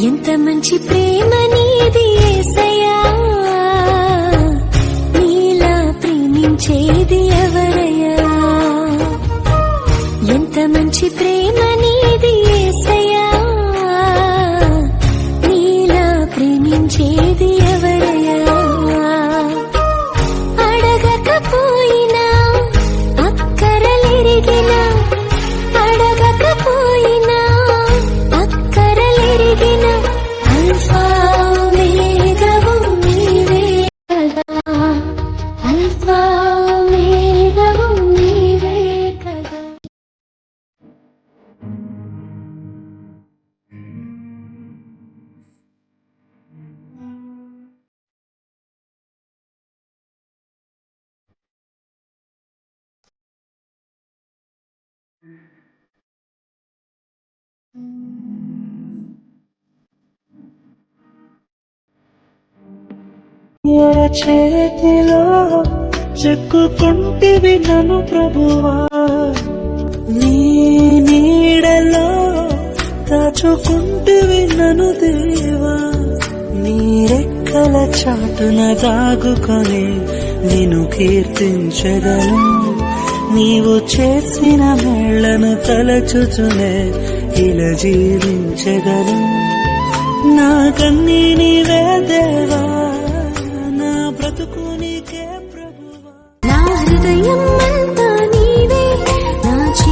ఎంత మంచి ప్రేమ నీది యేసయ్యా, నీలా ప్రేమించేది ఎవరయ్యా. ఎంత మంచి ప్రేమ నీది యేసయ్యా, నీలా ప్రేమించేది ఎవరయ్యా. అడగకపోయినా అక్కరలెరిగినా, అడగకపోయినా అక్కరలెరిగినా, అల్ఫా ఓమేగావు నీవే కదా, అల్ఫా ఓమేగావు నీవే కదా. చేతిలో చెక్కుకుంటివి నన్ను ప్రభువా, నీ నీడలో దాచుకుంటివి నన్ను దేవా. నీ రెక్కల చాటున దాగుకొని నిన్ను కీర్తించెదను, నీవు చేసిన మేళ్లను తలచుచునే ఇలా జీవించెదను. నా కన్నీ నీవే దేవా, నా బ్రతుకు నీకే ప్రభువా. నా హృదయం